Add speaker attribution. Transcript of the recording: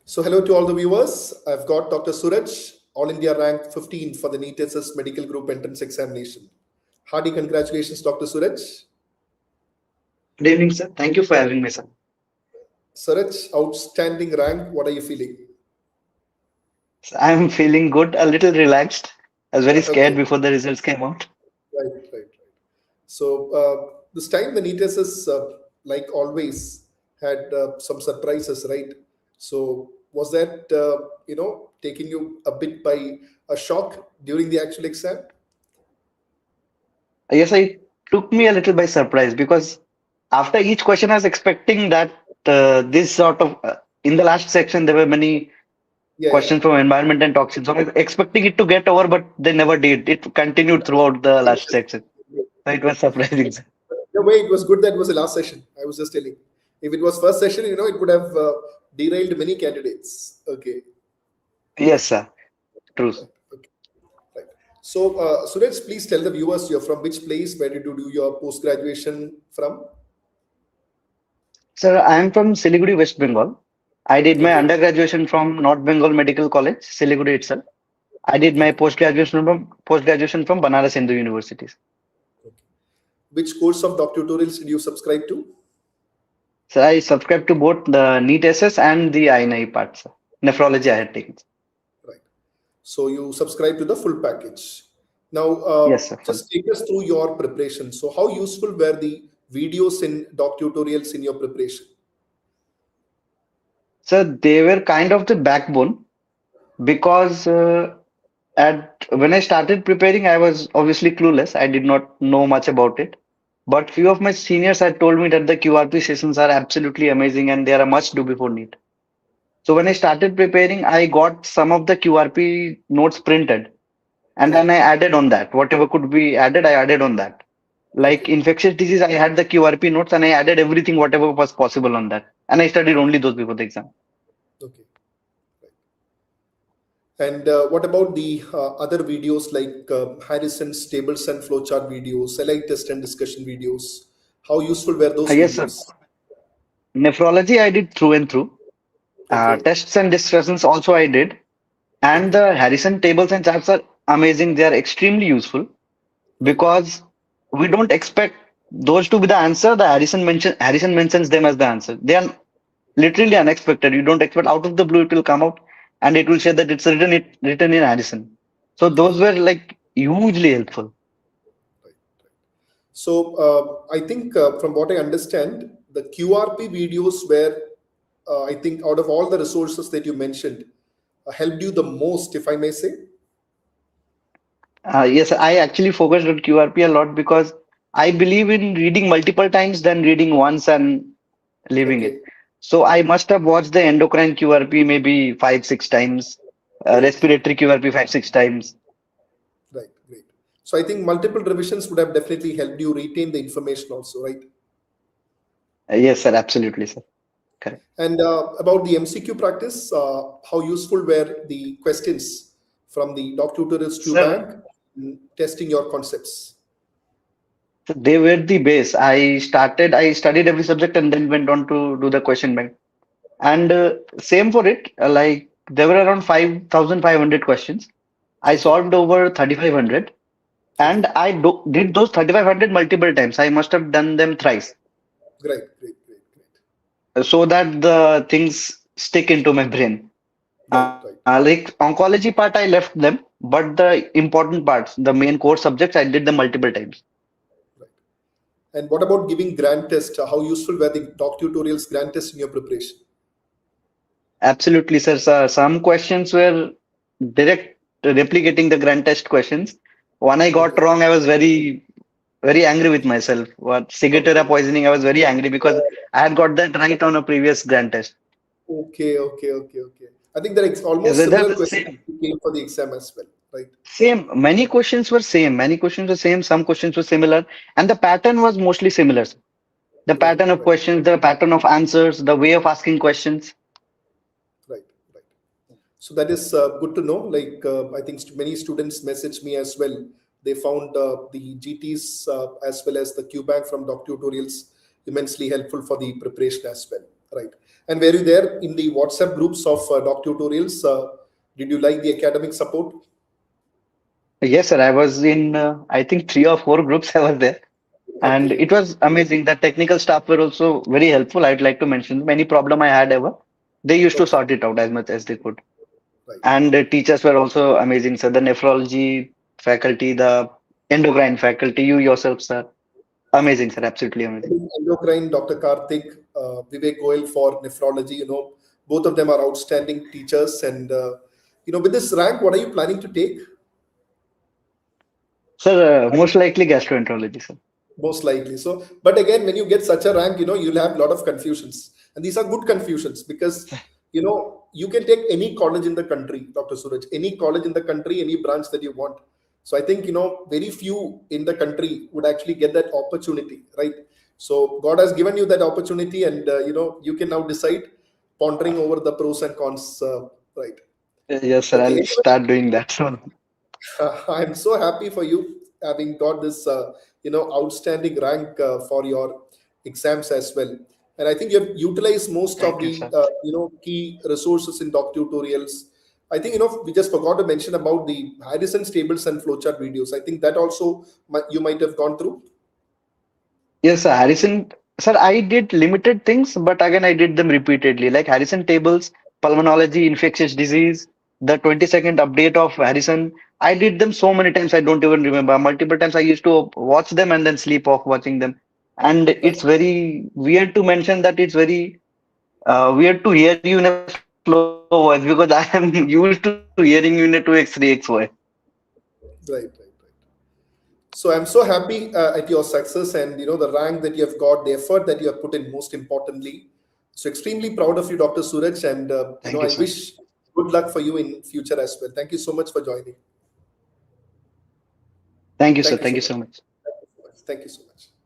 Speaker 1: So hello to all the viewers. I've got Dr. Suraj, All India rank 15 for the NEET SS Medical Group Entrance Examination. Hearty congratulations, Dr. Suraj.
Speaker 2: Good evening, sir. Thank you for having me, sir.
Speaker 1: Suraj, outstanding rank. What are you feeling?
Speaker 2: I'm feeling good, a little relaxed. I was very scared
Speaker 1: Okay,
Speaker 2: before the results came out.
Speaker 1: right. So this time the NEET SS, like always, had some surprises, right? So was that taking you a bit by a shock during the actual exam?
Speaker 2: Yes, it took me a little by surprise because after each question, I was expecting that this sort of in the last section there were many
Speaker 1: Yeah.
Speaker 2: questions from environment and toxins. So I was expecting it to get over, but they never did. It continued throughout the last section. So it was surprising, sir.
Speaker 1: The way it was good that it was the last session. I was just telling. If it was first session, it would have derailed many candidates. Okay.
Speaker 2: Yes, sir. True.
Speaker 1: Right. Okay. Right. So, Suraj, please tell the viewers you're from which place, where did you do your post graduation from?
Speaker 2: Sir, I am from Siliguri, West Bengal. I did my
Speaker 1: Okay.
Speaker 2: undergraduation from North Bengal Medical College, Siliguri itself. I did my
Speaker 1: Okay.
Speaker 2: post graduation from Banaras Hindu Universities.
Speaker 1: Okay. Which course of doc tutorials did you subscribe to?
Speaker 2: So I subscribed to both the NEET SS and the INI parts. Nephrology I
Speaker 1: Okay.
Speaker 2: had taken.
Speaker 1: Right. So you subscribe to the full package. Now,
Speaker 2: Yes, sir.
Speaker 1: just take us through your preparation. So, how useful were the videos in doc tutorials in your preparation?
Speaker 2: So they were kind of the backbone because at when I started preparing, I was obviously clueless. I did not know much about it. But few of my seniors had told me that the QRP sessions are absolutely amazing and they are a must do before NEET. So when I
Speaker 1: Right.
Speaker 2: started preparing, I got some of the QRP notes printed and
Speaker 1: Right.
Speaker 2: then I added on that. Whatever could be added, I added on that. Like
Speaker 1: Okay.
Speaker 2: infectious disease, I had the QRP notes and I added everything, whatever was possible on that. And I studied only those before the exam.
Speaker 1: Okay. Right. And what about the other videos like Harrison's tables and flowchart videos, select test and discussion videos? How useful were those
Speaker 2: Yes, sir.
Speaker 1: videos?
Speaker 2: Nephrology, I did through and through.
Speaker 1: Okay.
Speaker 2: Tests and discussions also I did. And
Speaker 1: Okay.
Speaker 2: the Harrison tables and charts are amazing. They are extremely useful
Speaker 1: Right.
Speaker 2: because we don't expect those to be the answer. The Harrison mentions them as the answer. They are literally unexpected. You don't expect out of the blue it will come out and it will say that it's written in Harrison. So those
Speaker 1: Right.
Speaker 2: were like hugely helpful.
Speaker 1: Right. So I think from what I understand, the QRP videos were, I think, out of all the resources that you mentioned, helped you the most, if I may say.
Speaker 2: Yes, I actually focused on QRP a lot because I believe in reading multiple times than reading once and leaving it.
Speaker 1: Okay.
Speaker 2: So I must have watched the endocrine QRP maybe 5, 6 times,
Speaker 1: Great.
Speaker 2: respiratory QRP 5, 6 times.
Speaker 1: Right. Great. So I think multiple revisions would have definitely helped you retain the information also, right?
Speaker 2: Yes, sir, absolutely, sir. Correct.
Speaker 1: And about the MCQ practice, how useful were the questions from the doc tutorials Q
Speaker 2: Sir,
Speaker 1: bank in testing your concepts?
Speaker 2: so they were the base. I studied every subject and then went on to do the question bank. And same for it, like there were around 5,500 questions. I
Speaker 1: Okay.
Speaker 2: solved over 3,500 and
Speaker 1: Okay.
Speaker 2: did those 3,500 multiple times. I must have done them thrice
Speaker 1: Great.
Speaker 2: so that the things stick into my brain.
Speaker 1: Right.
Speaker 2: Like oncology part, I left them, but the important parts, the main core subjects, I did them multiple times.
Speaker 1: Right. And what about giving grant test? How useful were the doc tutorials grant test in your preparation?
Speaker 2: Absolutely, sir. Some questions were direct replicating the grand test questions. One I got
Speaker 1: Okay.
Speaker 2: wrong, I was very angry with myself. What Cigarettura
Speaker 1: Okay.
Speaker 2: poisoning, I was very angry because I had got that right on a previous grand test.
Speaker 1: Okay. I think that it's
Speaker 2: Yes,
Speaker 1: almost
Speaker 2: they're
Speaker 1: similar
Speaker 2: the
Speaker 1: questions
Speaker 2: same.
Speaker 1: came for the exam as well, right?
Speaker 2: Same. Many questions were same. Many questions were same. Some questions were similar, and the pattern was mostly similar. The
Speaker 1: Right.
Speaker 2: pattern of
Speaker 1: Right.
Speaker 2: questions, the pattern of answers, the way of asking questions.
Speaker 1: Right. Right. So that is good to know. Like I think many students message me as well. They found the GTs as well as the QBank from doc tutorials immensely helpful for the preparation as well. Right. And were you there in the WhatsApp groups of doc tutorials? Did you like the academic support?
Speaker 2: Yes, sir. I was in, I think, three or four groups I was there. And
Speaker 1: Okay,
Speaker 2: it
Speaker 1: okay.
Speaker 2: was amazing. The technical staff were also very helpful. I'd like to mention any problem I had ever, they used to
Speaker 1: Okay.
Speaker 2: sort it out as much as they could.
Speaker 1: Right.
Speaker 2: And the teachers were also amazing. So the nephrology faculty, the endocrine faculty, you yourself, sir, amazing, sir, absolutely
Speaker 1: I
Speaker 2: amazing.
Speaker 1: think endocrine, Dr. Karthik, Vivek Goyal for nephrology, both of them are outstanding teachers. And, with this rank, what are you planning to take?
Speaker 2: Sir, most likely gastroenterology, sir.
Speaker 1: Most likely. So, but again, when you get such a rank, you'll have a lot of confusions. And these are good confusions because, you can take any college in the country, Dr. Suraj, any college in the country, any branch that you want. So I think, very few in the country would actually get that opportunity, right? So God has given you that opportunity and, you can now decide pondering over the pros and cons, right?
Speaker 2: Yes, sir,
Speaker 1: Okay.
Speaker 2: I'll start doing that soon.
Speaker 1: I'm so happy for you having got this, outstanding rank for your exams as well. And I think you have utilized most of
Speaker 2: Thank you,
Speaker 1: the,
Speaker 2: sir.
Speaker 1: key resources in doc tutorials. I think, we just forgot to mention about the Harrison's tables and flowchart videos. I think that also you might have gone through.
Speaker 2: Yes, sir. Harrison, sir, I did limited things, but again, I did them repeatedly. Like Harrison tables, pulmonology, infectious disease, the 20-second update of Harrison. I did them so many times, I don't even remember. Multiple times I used to watch them and then sleep off watching them. And
Speaker 1: Right.
Speaker 2: it's very weird to mention that it's very weird to hear you in a slow voice because I am used to hearing you in a 2x, 3x voice.
Speaker 1: Right. Right. Right. So I'm so happy at your success and the rank that you have got, the effort that you have put in. Most importantly, so extremely proud of you, Dr. Suraj, and
Speaker 2: Thank you,
Speaker 1: I
Speaker 2: sir.
Speaker 1: wish good luck for you in future as well. Thank you so much for joining.
Speaker 2: Thank you, sir.
Speaker 1: Thank you
Speaker 2: Thank
Speaker 1: so
Speaker 2: you
Speaker 1: much.
Speaker 2: so much.
Speaker 1: Thank you so much. Thank you so much.